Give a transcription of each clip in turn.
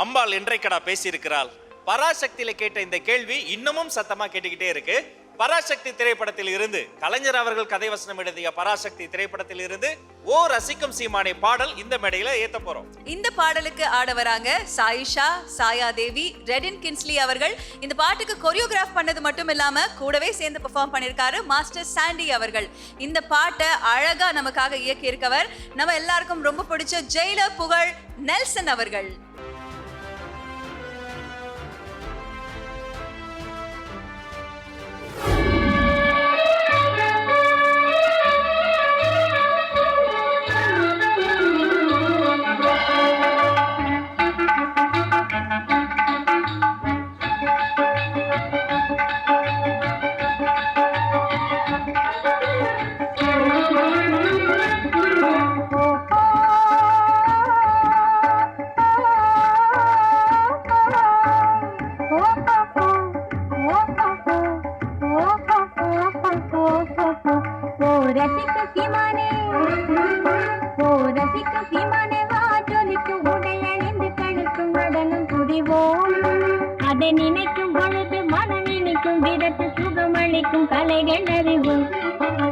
அம்பாள் என்றைக்கடா பேசியிருக்கிறாள். பராசக்தியில கேட்ட இந்த கேள்வி இன்னமும் சத்தமா கேட்டுக்கிட்டே இருக்கு. பராசக்தி திரைப்படத்தில் இருந்து கலைஞர் அவர்கள் கதை வசனம் எழுதிய பராசக்தி திரைப்படத்தில் இருந்து ஓ ரசிக்கும் சீமானே பாடல் இந்த மேடையில ஏத்த போறோம். இந்த பாடலுக்கு ஆட வராங்க சாயிஷா, சாயா தேவி, ரெடின் கின்ஸ்லி அவர்கள். இந்த பாட்டுக்கு கொரியோகிராஃப் பண்ணது மட்டும் இல்லாம கூடவே சேர்ந்து பெர்ஃபார்ம் பண்ணிருக்காரு மாஸ்டர் சாண்டி அவர்கள். இந்த பாட்டை அழகா நமக்காக இயக்கி இருக்கவர் நம்ம எல்லாருக்கும் ரொம்ப பிடிச்ச ஜெயிலர் புகழ் நெல்சன் அவர்கள்.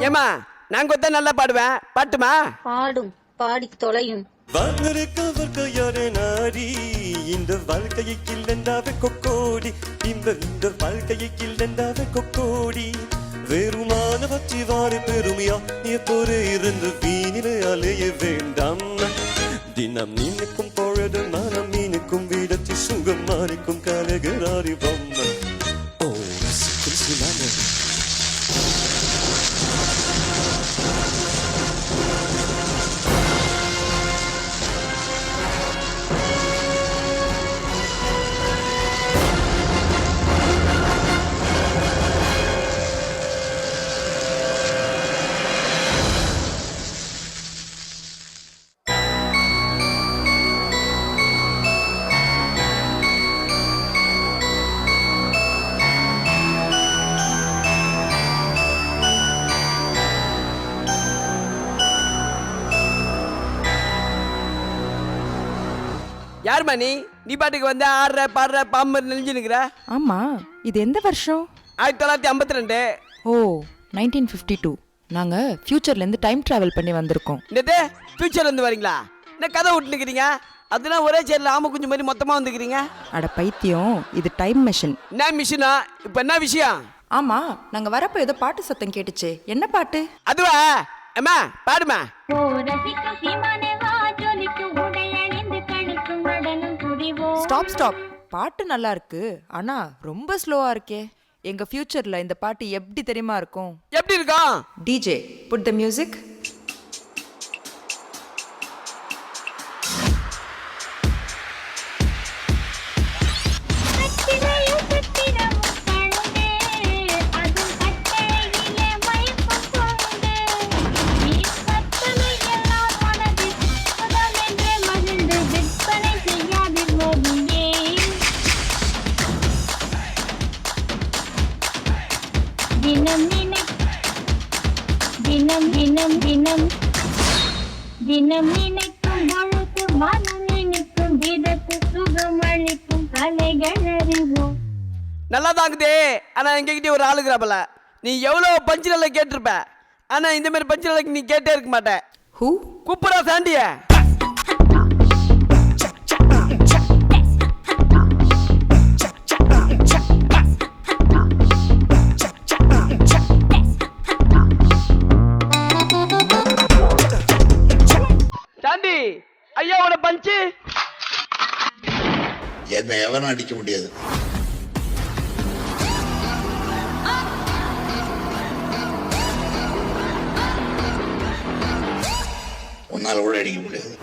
ஏமா நாங்க தான் நல்லா பாடுவேன், பாட்டுமா? பாடும், பாடி தொலையும். இந்த வாழ்க்கையை கிள்ளண்டாவே கொக்கோடி, இந்த வாழ்க்கையை கிள்ளண்டாவே கொக்கோடி. வெறுமான பற்றி வாரி பெருமையா எப்போது இருந்து வீணிலே அலைய வேண்டாம். தினம் நினைக்கும் பொழுது மனம் மீனுக்கும் விடத்தி சுகம் மாறிக்கும் கலகராரி பொம்மை. ஓ ரசிக்கும் சிலான யாருமா நீ பாட்டுக்கு வந்து ஆடுற பாடுற பாம்பு நெஞ்சுனுக்குற? ஆமா, இது எந்த வருஷம்? 1952. ஓ 1952. நாங்க ஃபியூச்சர்ல இருந்து டைம் டிராவல் பண்ணி வந்திருக்கோம். என்னது ஃபியூச்சர்ல இருந்து வரீங்களா? என்ன கதை விட்டுனுக்கிறீங்க? அதெல்லாம் ஒரே சேர்ல ஆம குஞ்சு மாதிரி மொத்தமா வந்துக்கிறீங்க. அட பைத்தியம், இது டைம் மிஷின். என்ன மிஷினா? இப்ப என்ன விஷயம்? ஆமா, நாங்க வரப்ப ஏதோ பாட்டு சத்தம் கேட்டுச்சு. என்ன பாட்டு? அதுவா? அம்மா பாடுமா. ஸ்டாப். பாட்டு நல்லா இருக்கு, ஆனா ரொம்ப ஸ்லோவா இருக்கே. எங்க ஃபியூச்சர்ல இந்த பாட்டு எப்படி தெரியுமா இருக்கும்? எப்படி இருக்கும்? DJ put the music. தினம் நினைக்கும் பொழுது மனம் நினைக்கும் விதத்து சுகமளிக்கும் கலைகள் அறிவோம். நல்லா தாங்குதே, ஆனா எங்ககிட்ட ஒரு ஆளுக்குறாப்பல. நீ எவ்வளவு பஞ்சு நல்லா கேட்டிருப்ப, ஆனா இந்த மாதிரி பஞ்சு நாளைக்கு நீ கேட்டே இருக்க மாட்ட. ஹூ? கூப்பிடா சாண்டிய. சாண்டி ஐயாவோட பஞ்சு என்ன எவனும் அடிக்க முடியாது. உன்னால கூட அடிக்க முடியாது.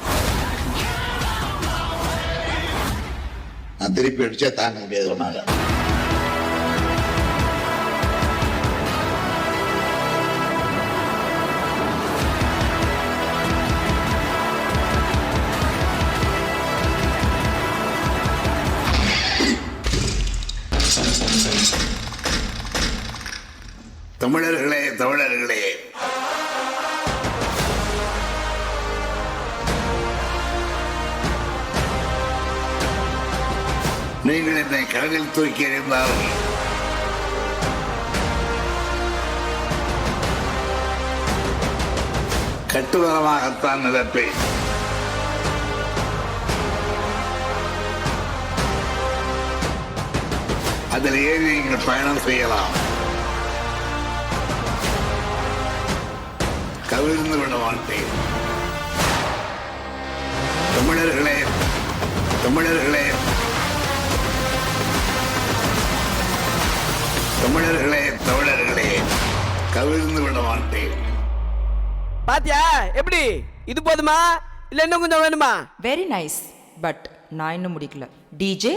நான் திருப்பி அடிச்சா தாங்க முடியாது உன்னால. தமிழர்களே தமிழர்களே, நீங்கள் என்னை கடலில் தூக்கி எறிந்தால் கட்டுமரமாகத்தான் நினைப்பேன். அதில் ஏறி நீங்கள் பயணம் செய்யலாம். கவிழ்ந்து விட மாட்டேன். தமிழர்களே, தமிழர்களே, தமிழர்களே, தமிழர்களே, கவிழ்ந்து விட மாட்டேன். பாத்தியா எப்படி? இது போதுமா இல்ல இன்னும் கொஞ்சம் வேணுமா? Very nice. பட் நான் இன்னும் முடிக்கல. டிஜே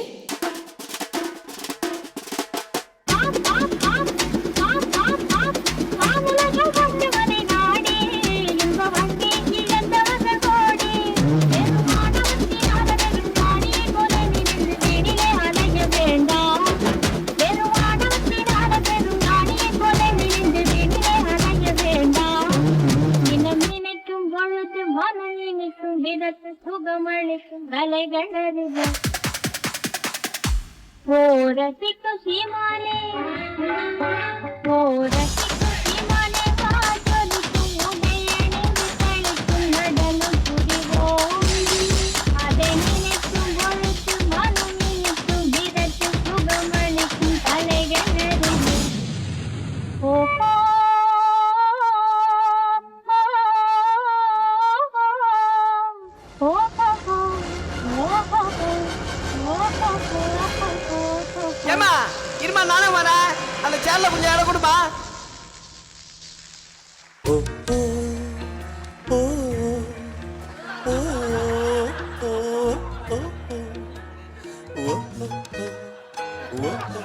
சுகமளிக்கும் கலைகள் அறிவோம். ஓ ரசிக்கும் சீமானே, ஓ ரசிக்கும் சீமானே, காற்றொலிக்கும் உடையணிந்து கழிக்கும் நடனம் புரிவோம். அதை நினைக்கும் பொழுது மனம் இனிக்கும் விதத்தில் சுகமளிக்கும் கலைகள் அறிவோம். ஓஹோ ஏமா இருமா, நானே வரேன். அந்த சேர்ல கொஞ்சம் இடம் கொடுமா. ஓ ஓ ஓ ஓ ஓ ஓ ஓ ஓ ஓ